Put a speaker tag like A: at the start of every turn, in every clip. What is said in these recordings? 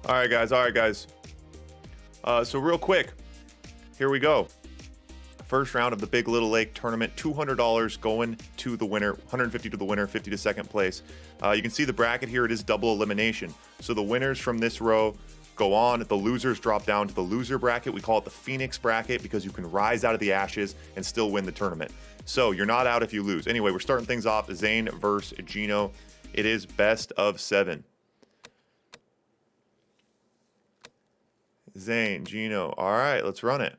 A: All right, guys. All right, guys. So real quick, here we go. First round of the Big Little Lake tournament, $200 going to the winner, 150 to the winner, 50 to second place. You can see the bracket here. It is double elimination. So the winners from this row go on. The losers drop down to the loser bracket. We call it the Phoenix bracket because you can rise out of the ashes and still win the tournament. So you're not out if you lose. Anyway, we're starting things off. Zain versus Gino. It is best of 7. Zain, Gino. All right, let's run it.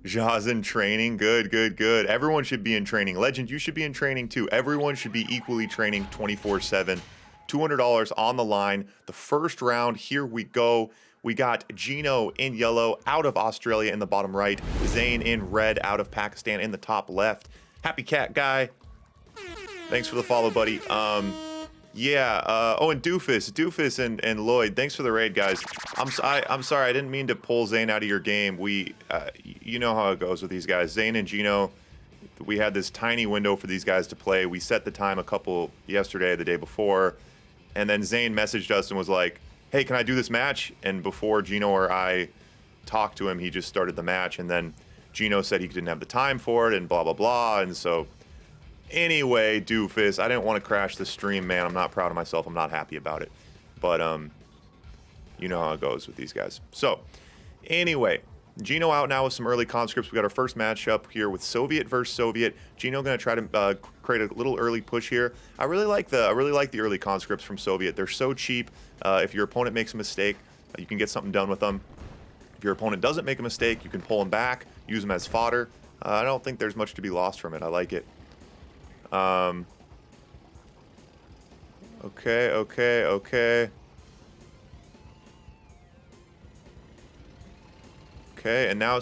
A: Ja's in training. Good, good, good. Everyone should be in training. Legend, you should be in training too. Everyone should be equally training 24/7. $200 on the line. The first round, here we go. We got Gino in yellow out of Australia in the bottom right. Zain in red out of Pakistan in the top left. Happy Cat Guy. Thanks for the follow, buddy. Oh, and Doofus and Lloyd, thanks for the raid, guys. I'm sorry, I didn't mean to pull Zain out of your game. You know how it goes with these guys. Zain and Gino, we had this tiny window for these guys to play. We set the time yesterday, the day before, and then Zain messaged us and was like, hey, can I do this match? And before Gino or I talked to him, he just started the match, and then Gino said he didn't have the time for it, and blah, blah, blah, and so... Anyway, Doofus, I didn't want to crash the stream, man. I'm not proud of myself. I'm not happy about it. But, you know how it goes with these guys. So, anyway, Gino out now with some early conscripts. We got our first matchup here with Soviet versus Soviet. Gino going to try to create a little early push here. I really like the early conscripts from Soviet. They're so cheap. If your opponent makes a mistake, you can get something done with them. If your opponent doesn't make a mistake, you can pull them back, use them as fodder. I don't think there's much to be lost from it. I like it. Okay. Okay, and now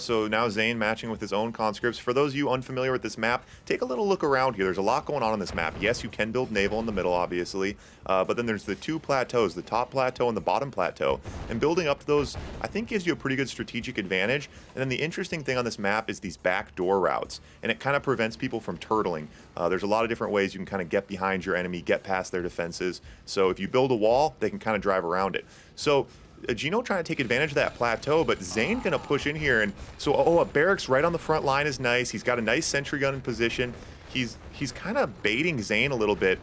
A: Zain matching with his own conscripts. For those of you unfamiliar with this map, take a little look around here. There's a lot going on this map. Yes, you can build naval in the middle, obviously, but then there's the two plateaus, the top plateau and the bottom plateau. And building up to those, I think, gives you a pretty good strategic advantage. And then the interesting thing on this map is these backdoor routes, and it kind of prevents people from turtling. There's a lot of different ways you can kind of get behind your enemy, get past their defenses. So if you build a wall, they can kind of drive around it. So Gino trying to take advantage of that plateau, but Zain gonna push in here, and so a barracks right on the front line is nice. He's got a nice sentry gun in position. He's kind of baiting Zain a little bit,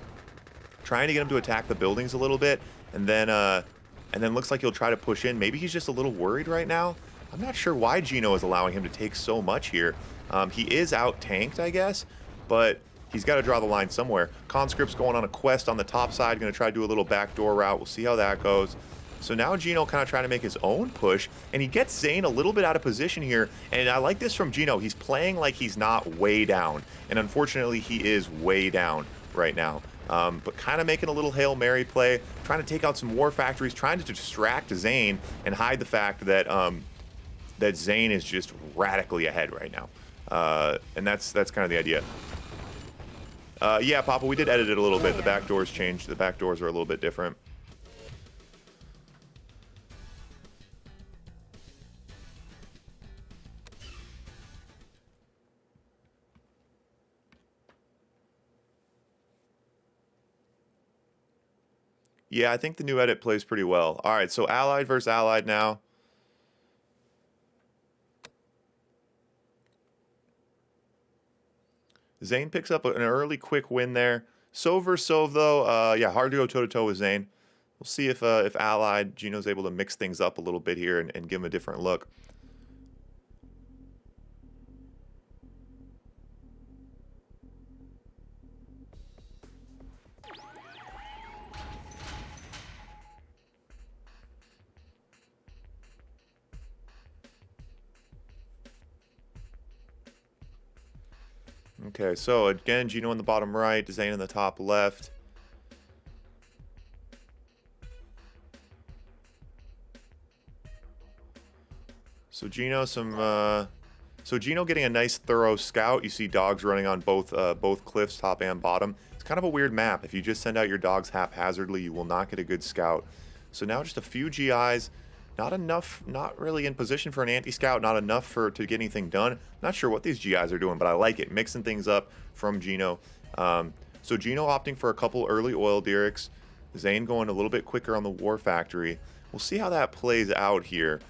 A: trying to get him to attack the buildings a little bit, and then looks like he'll try to push in. Maybe he's just a little worried right now. I'm not sure why Gino is allowing him to take so much here. He is out tanked, I guess, but he's got to draw the line somewhere. Conscript's going on a quest on the top side, gonna try to do a little backdoor route. We'll see how that goes. So now Gino kind of trying to make his own push, and he gets Zain a little bit out of position here, and I like this from Gino. He's playing like he's not way down, and unfortunately he is way down right now. But kind of making a little Hail Mary play, trying to take out some war factories, trying to distract Zain and hide the fact that that Zain is just radically ahead right now. And that's kind of the idea. Yeah, Papa, we did edit it a little bit. The back doors changed. The back doors are a little bit different. Yeah, I think the new edit plays pretty well. All right, so Allied versus Allied now. Zain picks up an early quick win there. Sov versus Sov, though, yeah, hard to go toe-to-toe with Zain. We'll see if Allied, Gino's able to mix things up a little bit here and give him a different look. Okay, so again, Gino in the bottom right, Zain in the top left. So Gino Gino getting a nice thorough scout. You see dogs running on both cliffs, top and bottom. It's kind of a weird map. If you just send out your dogs haphazardly, you will not get a good scout. So now just a few GIs. Not enough, not really in position for an anti-scout, not enough to get anything done. Not sure what these GIs are doing, but I like it. Mixing things up from Gino. So Gino opting for a couple early oil derricks. Zain going a little bit quicker on the War Factory. We'll see how that plays out here.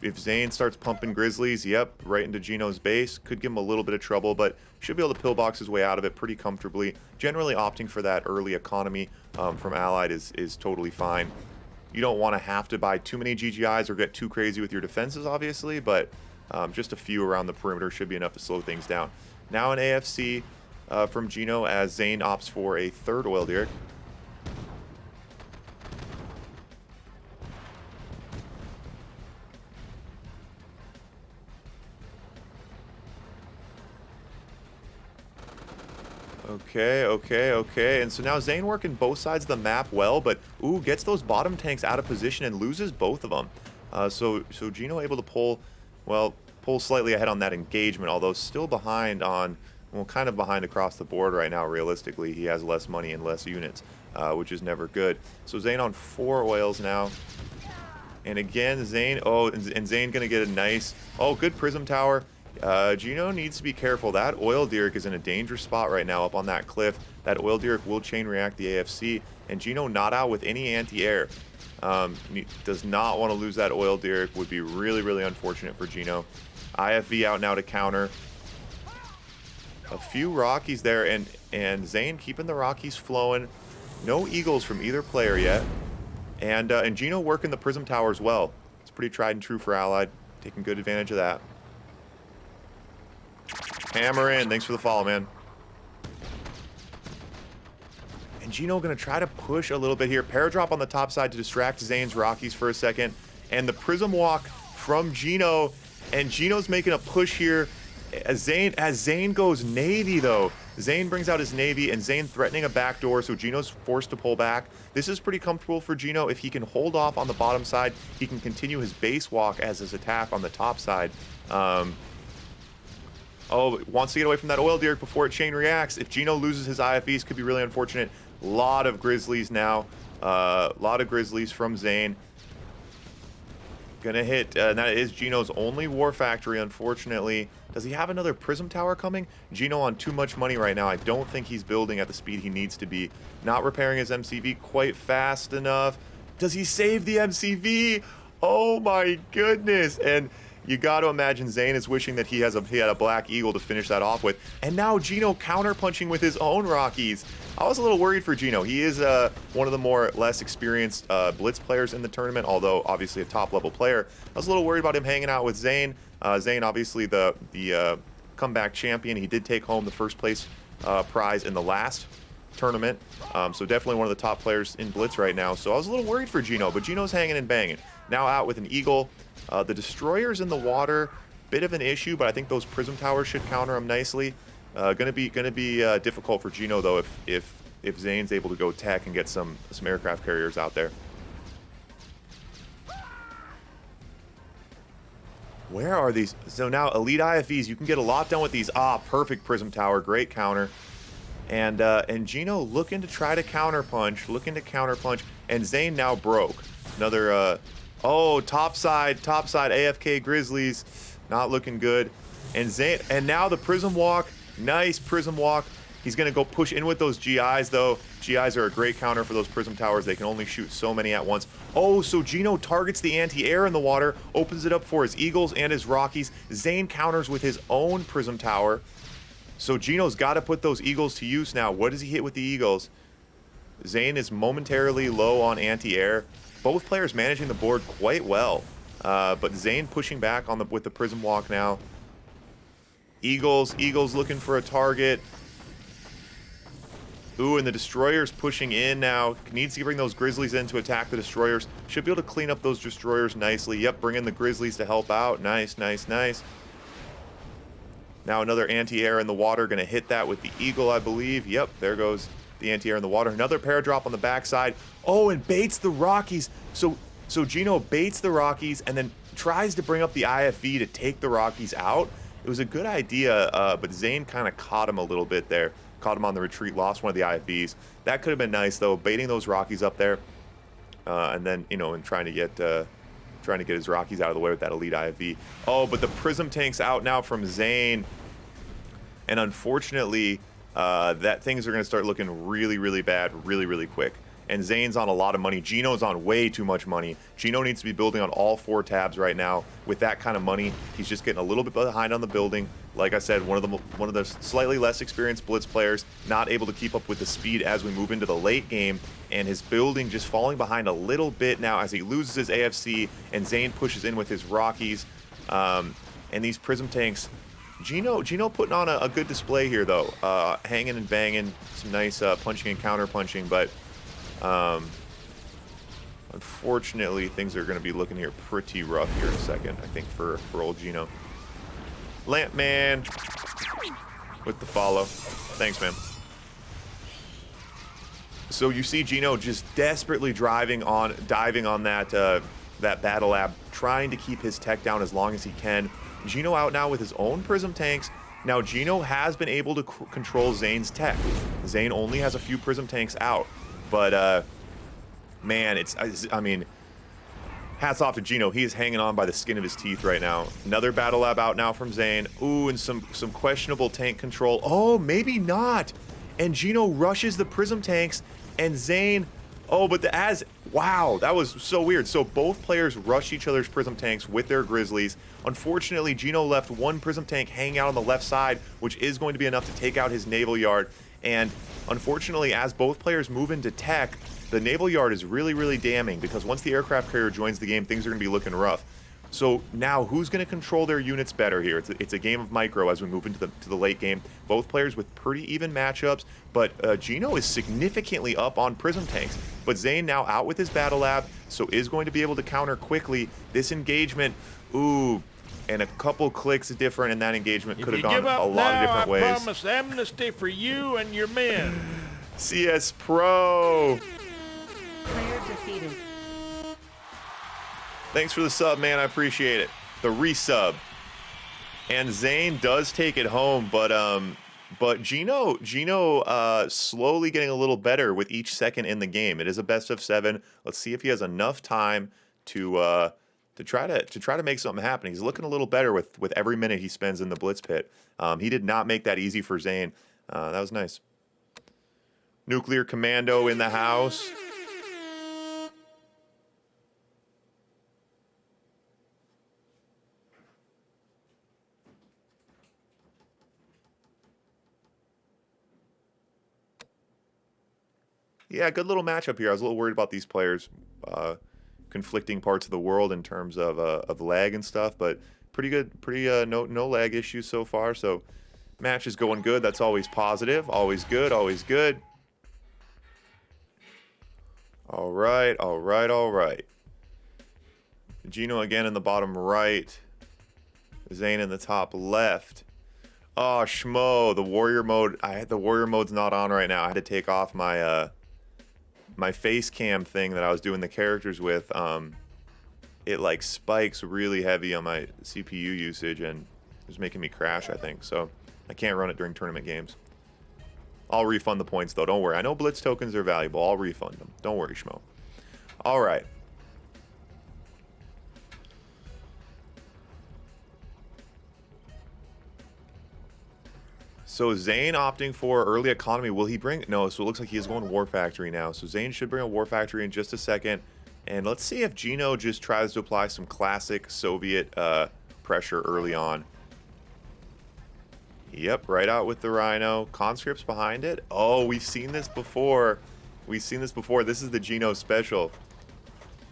A: If Zain starts pumping Grizzlies, yep, right into Gino's base, could give him a little bit of trouble, but should be able to pillbox his way out of it pretty comfortably. Generally opting for that early economy from Allied is totally fine. You don't want to have to buy too many GGIs or get too crazy with your defenses, obviously, but just a few around the perimeter should be enough to slow things down. Now an AFC from Gino as Zain opts for a third oil derrick. Okay. And so now Zain working both sides of the map well, but ooh, gets those bottom tanks out of position and loses both of them. So Gino able to pull slightly ahead on that engagement, although still behind on, well, kind of behind across the board right now. Realistically, he has less money and less units, which is never good. So Zain on 4 oils now. And again, Zain, and Zain gonna get a nice, good Prism Tower. Gino needs to be careful. That oil derrick is in a dangerous spot right now up on that cliff. That oil derrick will chain react the AFC, and Gino not out with any anti-air. Does not want to lose that oil derrick. Would be really, really unfortunate for Gino. IFV out now to counter. A few Rockies there, and Zain keeping the Rockies flowing. No Eagles from either player yet. And Gino working the Prism Tower as well. It's pretty tried and true for Allied. Taking good advantage of that. Hammer in. Thanks for the follow, man. And Gino going to try to push a little bit here. Paradrop on the top side to distract Zain's Rockies for a second. And the Prism Walk from Gino. And Gino's making a push here. As Zain goes Navy, though. Zain brings out his Navy, and Zain threatening a backdoor, so Gino's forced to pull back. This is pretty comfortable for Gino. If he can hold off on the bottom side, he can continue his base walk as his attack on the top side. Wants to get away from that oil derrick before it chain reacts. If Gino loses his IFEs, could be really unfortunate. A lot of Grizzlies now. A lot of Grizzlies from Zain. Gonna hit, and that is Gino's only War Factory, unfortunately. Does he have another Prism Tower coming? Gino on too much money right now. I don't think he's building at the speed he needs to be. Not repairing his MCV quite fast enough. Does he save the MCV? Oh my goodness. And you got to imagine Zain is wishing that he had a Black Eagle to finish that off with. And now Gino counter-punching with his own Rockies. I was a little worried for Gino. He is one of the less experienced Blitz players in the tournament, although obviously a top-level player. I was a little worried about him hanging out with Zain. Zain, obviously the comeback champion. He did take home the first place prize in the last tournament, so definitely one of the top players in Blitz right now. So I was a little worried for Gino, but Gino's hanging and banging. Now out with an Eagle. The Destroyers in the water, bit of an issue, but I think those Prism Towers should counter him nicely. Gonna be difficult for Gino though if Zain's able to go tech and get some aircraft carriers out there. Where are these? So now Elite IFEs, you can get a lot done with these. Perfect Prism Tower, great counter. And Gino looking to try to counterpunch, and Zain now broke. Another topside AFK Grizzlies, not looking good. And Zain, and now the Prism Walk, nice Prism Walk. He's gonna go push in with those GIs though. GIs are a great counter for those Prism Towers. They can only shoot so many at once. So Gino targets the anti-air in the water, opens it up for his Eagles and his Rockies. Zain counters with his own Prism Tower. So Gino's got to put those Eagles to use now. What does he hit with the Eagles? Zain is momentarily low on anti-air. Both players managing the board quite well. But Zain pushing back with the Prism Walk now. Eagles looking for a target. And the Destroyers pushing in now. Needs to bring those Grizzlies in to attack the Destroyers. Should be able to clean up those Destroyers nicely. Yep, bring in the Grizzlies to help out. Nice. Now another anti-air in the water. Going to hit that with the Eagle, I believe. Yep, there goes the anti-air in the water. Another paradrop on the backside. And baits the Rockies. So Gino baits the Rockies and then tries to bring up the IFV to take the Rockies out. It was a good idea, but Zain kind of caught him a little bit there. Caught him on the retreat, lost one of the IFVs. That could have been nice though, baiting those Rockies up there, and then and trying to get his Rockies out of the way with that elite IFV. But the Prism tank's out now from Zain, and unfortunately, that things are going to start looking really, really bad really, really quick. And Zain's on a lot of money. Gino's on way too much money. Gino needs to be building on all 4 tabs right now. With that kind of money, he's just getting a little bit behind on the building. Like I said, one of the slightly less experienced blitz players, not able to keep up with the speed as we move into the late game, and his building just falling behind a little bit now as he loses his AFC, and Zain pushes in with his Rockies, and these Prism tanks. Gino putting on a good display here though, hanging and banging, some nice punching and counter punching, but unfortunately things are going to be looking here pretty rough here in a second, I think, for old Gino. Lampman with the follow. Thanks, man. So you see Gino just desperately diving on that that battle lab, trying to keep his tech down as long as he can. Gino out now with his own Prism tanks. Now Gino has been able to control Zain's tech. Zain only has a few Prism tanks out, but man, I mean, hats off to Gino. He is hanging on by the skin of his teeth right now. Another battle lab out now from Zain. Ooh, and some questionable tank control. Oh, maybe not. And Gino rushes the Prism tanks, and Zain, oh, but wow, that was so weird. So both players rush each other's Prism tanks with their Grizzlies. Unfortunately, Gino left one Prism tank hanging out on the left side, which is going to be enough to take out his Naval Yard. And unfortunately, as both players move into tech, the Naval Yard is really, really damning, because once the aircraft carrier joins the game, things are going to be looking rough. So now, who's going to control their units better here? It's a game of micro as we move into the late game. Both players with pretty even matchups, but Gino is significantly up on Prism tanks. But Zain now out with his battle lab, so is going to be able to counter quickly. This engagement, ooh, and a couple clicks different, and that engagement could have gone a lot of different ways.
B: I promise amnesty for you and your men.
A: CS Pro.
C: Player defeated.
A: Thanks for the sub, man. I appreciate it. The resub. And Zain does take it home, but Gino slowly getting a little better with each second in the game. It is a best of 7. Let's see if he has enough time to try to make something happen. He's looking a little better with every minute he spends in the blitz pit. He did not make that easy for Zain. That was nice. Nuclear Commando in the house. Yeah, good little matchup here. I was a little worried about these players, conflicting parts of the world in terms of lag and stuff, but pretty good, no lag issues so far. So match is going good. That's always positive, always good, always good. All right, all right, all right. Gino again in the bottom right. Zain in the top left. Oh, schmo, the warrior mode. The warrior mode's not on right now. I had to take off my my face cam thing that I was doing the characters with. It like spikes really heavy on my CPU usage, and it was making me crash, I think. So I can't run it during tournament games. I'll refund the points though, don't worry. I know Blitz tokens are valuable. I'll refund them. Don't worry, schmo. All right. So Zain opting for early economy. Will he bring? No, so it looks like he is going War Factory now. So Zain should bring a War Factory in just a second. And let's see if Gino just tries to apply some classic Soviet pressure early on. Yep, right out with the Rhino. Conscripts behind it. Oh, we've seen this before. We've seen this before. This is the Gino special.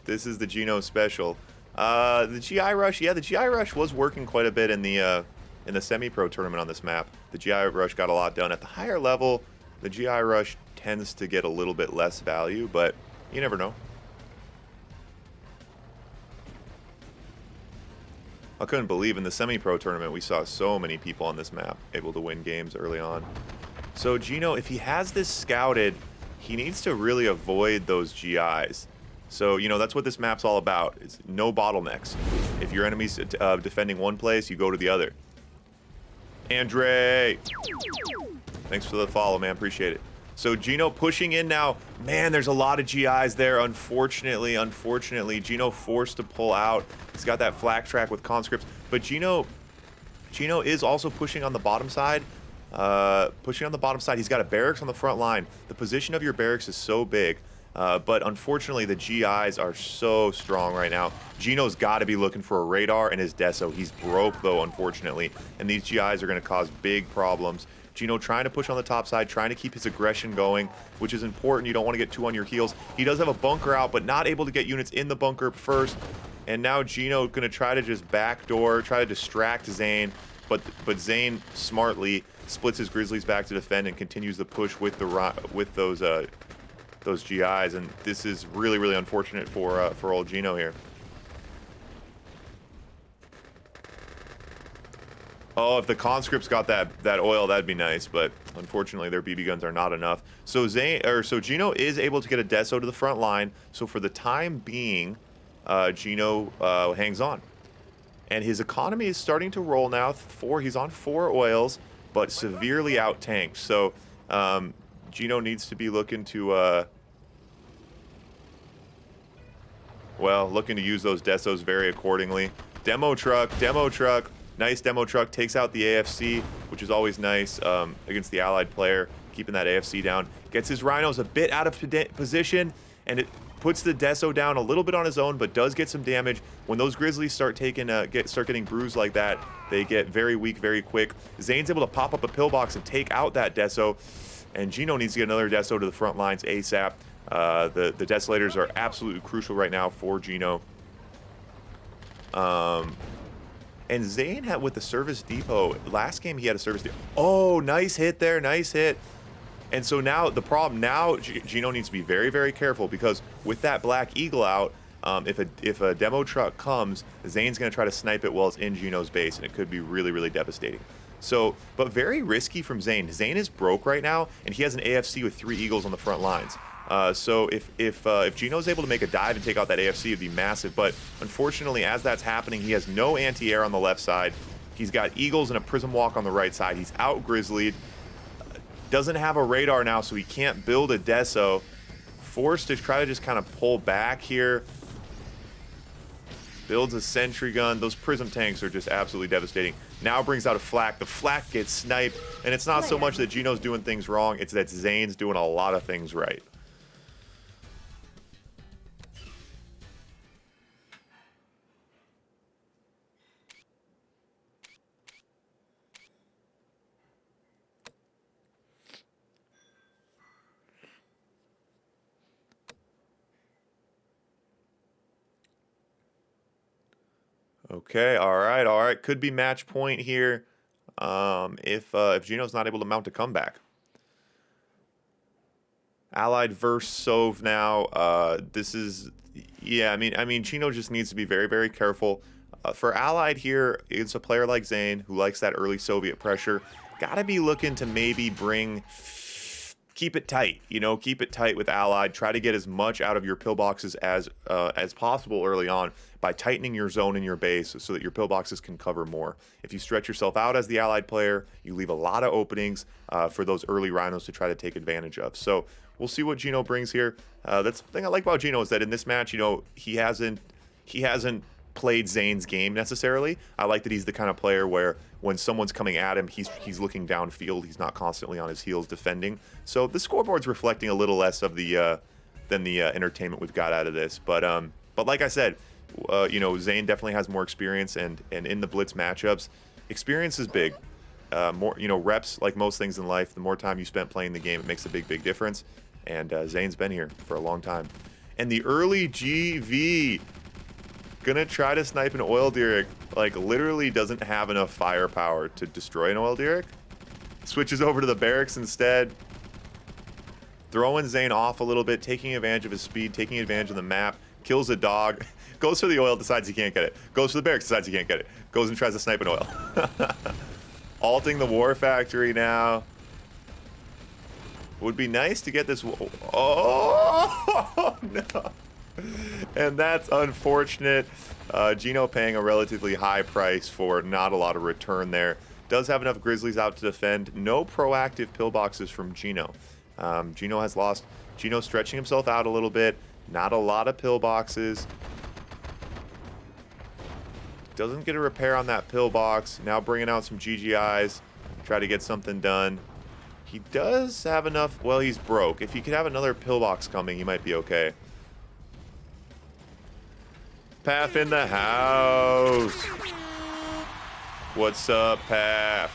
A: This is the Gino special. The GI Rush, yeah, the GI Rush was working quite a bit in the semi-pro tournament on this map. The GI Rush got a lot done. At the higher level, the GI Rush tends to get a little bit less value, but you never know. I couldn't believe in the semi-pro tournament we saw so many people on this map able to win games early on. So Gino, if he has this scouted, he needs to really avoid those GIs. So, you know, that's what this map's all about. It's no bottlenecks. If your enemy's defending one place, you go to the other. Andre! Thanks for the follow, man. Appreciate it. So Gino pushing in now. Man, there's a lot of GIs there. Unfortunately, Gino forced to pull out. He's got that flak track with conscripts. But Gino is also pushing on the bottom side. Pushing on the bottom side. He's got a barracks on the front line. The position of your barracks is so big. But unfortunately, the GIs are so strong right now. Gino's got to be looking for a radar and his Deso. He's broke, though, unfortunately. And these GIs are going to cause big problems. Gino trying to push on the top side, trying to keep his aggression going, which is important. You don't want to get too on your heels. He does have a bunker out, but not able to get units in the bunker first. And now Gino going to try to just backdoor, try to distract Zain. But Zain smartly splits his Grizzlies back to defend and continues the push with those GIs, and this is really, really unfortunate for old Gino here. Oh, if the conscripts got that oil, that'd be nice, but unfortunately their BB guns are not enough. So Gino is able to get a Deso to the front line. So for the time being, Gino hangs on, and his economy is starting to roll now. He's on 4 oils, but severely out tanked. So Gino needs to be looking to looking to use those Desos very accordingly. Demo truck. Nice demo truck. Takes out the AFC, which is always nice against the allied player, keeping that AFC down. Gets his rhinos a bit out of position, and it puts the Deso down a little bit on his own, but does get some damage. When those Grizzlies start getting bruised like that, they get very weak very quick. Zane's able to pop up a pillbox and take out that Deso, and Gino needs to get another Deso to the front lines ASAP. The Desolators are absolutely crucial right now for Gino. And Zain had with the service depot. Last game he had a service depot. Oh, nice hit there, nice hit. And so now the problem Gino needs to be very, very careful, because with that Black Eagle out, if a demo truck comes, Zane's going to try to snipe it while it's in Gino's base, and it could be really, really devastating. So, but very risky from Zain. Zain is broke right now, and he has an AFC with 3 Eagles on the front lines. So if Gino's able to make a dive and take out that AFC, it'd be massive. But unfortunately, as that's happening, he has no anti-air on the left side. He's got Eagles and a Prism Walk on the right side. He's out Grizzlied. Doesn't have a radar now, so he can't build a Deso. Forced to try to just kind of pull back here. Builds a sentry gun. Those Prism tanks are just absolutely devastating. Now brings out a flak. The flak gets sniped, and it's not so much that Gino's doing things wrong, it's that Zane's doing a lot of things right. Okay, all right. Could be match point here if Gino's not able to mount a comeback. Allied versus Sov now. This is, yeah, I mean, Gino just needs to be very, very careful. For Allied here, it's a player like Zain who likes that early Soviet pressure. Gotta be looking to maybe keep it tight, keep it tight with Allied. Try to get as much out of your pillboxes as possible early on by tightening your zone in your base so that your pillboxes can cover more. If you stretch yourself out as the Allied player, you leave a lot of openings for those early rhinos to try to take advantage of. So we'll see what Gino brings here. That's the thing I like about Gino is that in this match, he hasn't played Zane's game necessarily. I like that he's the kind of player where when someone's coming at him, he's looking downfield. He's not constantly on his heels defending. So the scoreboard's reflecting a little less of the than the entertainment we've got out of this. But like I said, Zain definitely has more experience, and in the blitz matchups, experience is big. More reps, like most things in life, the more time you spent playing the game, it makes a big difference. And Zane's been here for a long time. And the early GV gonna try to snipe an oil derrick, like literally doesn't have enough firepower to destroy an oil derrick. Switches over to the barracks instead, throwing Zain off a little bit, taking advantage of his speed, taking advantage of the map. Kills a dog, goes for the oil, decides he can't get it, goes for the barracks, decides he can't get it, goes and tries to snipe an oil. Alting the war factory now. Would be nice to get this. Oh no. And that's unfortunate. Gino paying a relatively high price for not a lot of return there. Does have enough Grizzlies out to defend. No proactive pillboxes from Gino. Gino has lost. Gino stretching himself out a little bit. Not a lot of pillboxes. Doesn't get a repair on that pillbox. Now bringing out some GGIs. Try to get something done. He does have enough. Well, he's broke. If he could have another pillbox coming, he might be okay. Path in the house. What's up, Path?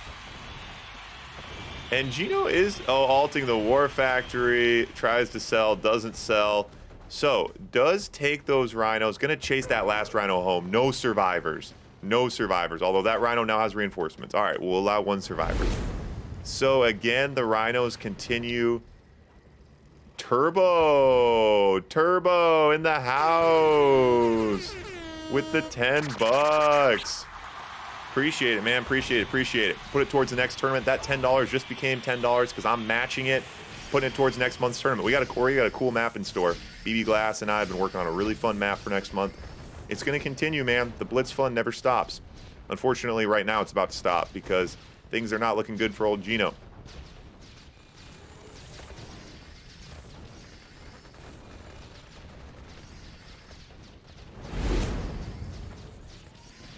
A: And Gino is alting the war factory. Tries to sell, doesn't sell. So, does take those rhinos. Gonna chase that last rhino home. No survivors. No survivors. Although that rhino now has reinforcements. All right, we'll allow one survivor. So, again, the rhinos continue. Turbo in the house with the $10. Appreciate it, man. Appreciate it. Put it towards the next tournament. That $10 just became $10 because I'm matching it, putting it towards next month's tournament. We got a cool map in store. BB Glass and I have been working on a really fun map for next month. It's going to continue, man. The Blitz fun never stops. Unfortunately, right now it's about to stop because things are not looking good for old Gino.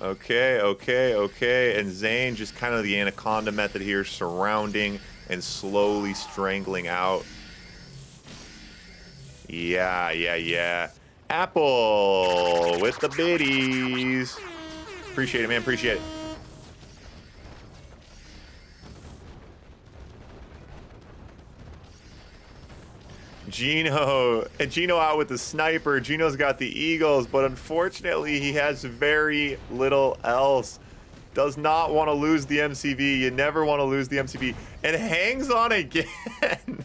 A: Okay. And Zain just kind of the anaconda method here, surrounding and slowly strangling out. Yeah. Apple with the biddies. Appreciate it, man. Appreciate it. Gino out with the sniper. Gino's got the eagles, but unfortunately he has very little else. Does not want to lose the MCV. You never want to lose the MCV. And hangs on again.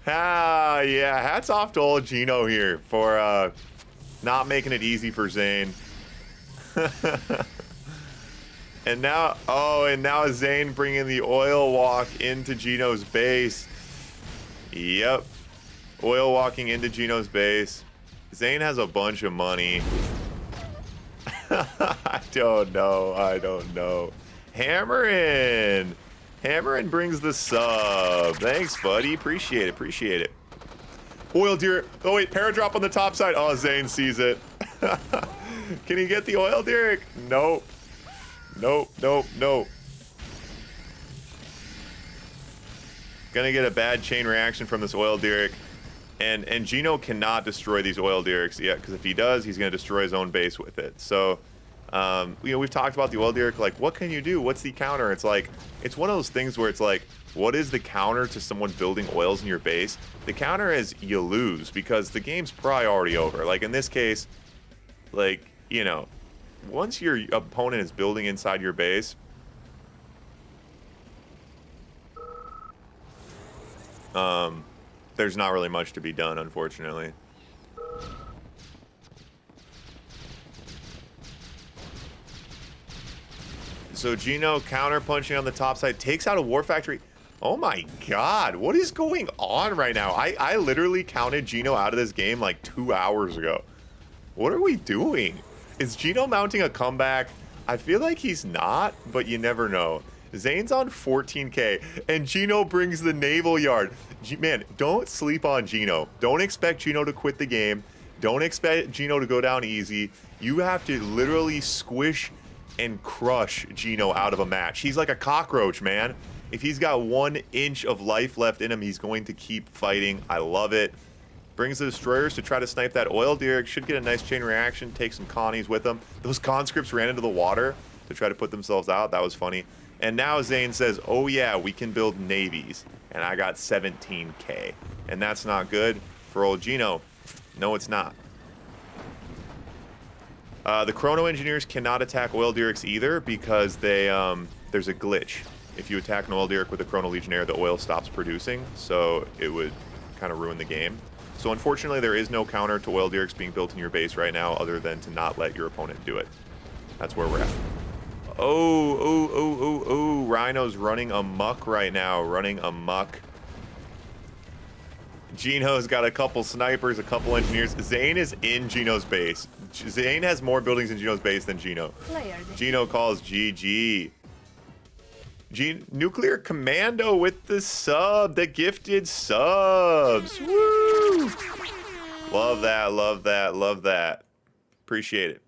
A: Yeah, hats off to old Gino here for not making it easy for Zain. And now Zain bringing the oil walk into Gino's base. Yep. Oil walking into Gino's base. Zain has a bunch of money. I don't know. Hammerin brings the sub. Thanks, buddy. Appreciate it. Oil deer. Oh, wait. Paradrop on the top side. Oh, Zain sees it. Can he get the oil derrick? Nope. Gonna get a bad chain reaction from this oil derrick. And Gino cannot destroy these oil derricks yet, because if he does, he's gonna destroy his own base with it. So, we've talked about the oil derrick, like, what can you do? What's the counter? It's like, it's one of those things where it's like, what is the counter to someone building oils in your base? The counter is you lose, because the game's probably already over. Like, in this case, like, once your opponent is building inside your base, there's not really much to be done, unfortunately. So Gino counter-punching on the top side, takes out a war factory. Oh my god, what is going on right now? I literally counted Gino out of this game like 2 hours ago. What are we doing? Is Gino mounting a comeback? I feel like he's not, but you never know. Zain's on 14k, and Gino brings the naval yard. Man, don't sleep on Gino. Don't expect Gino to quit the game. Don't expect Gino to go down easy. You have to literally squish and crush Gino out of a match. He's like a cockroach, man. If he's got 1 inch of life left in him, he's going to keep fighting. I love it. Brings the destroyers to try to snipe that oil derrick. Should get a nice chain reaction. Take some Connies with him. Those conscripts ran into the water to try to put themselves out. That was funny. And now Zain says, oh yeah, we can build navies. And I got 17k. And that's not good for old Gino. No, it's not. The Chrono Engineers cannot attack oil derricks either, because they there's a glitch. If you attack an oil derrick with a Chrono Legionnaire, the oil stops producing. So it would kind of ruin the game. So unfortunately, there is no counter to oil derricks being built in your base right now, other than to not let your opponent do it. That's where we're at. Oh, Rhino's running amok right now, running amok. Gino's got a couple snipers, a couple engineers. Zain is in Gino's base. Zain has more buildings in Gino's base than Gino. Gino calls GG. Nuclear Commando with the sub, the gifted subs. Woo! Love that. Appreciate it.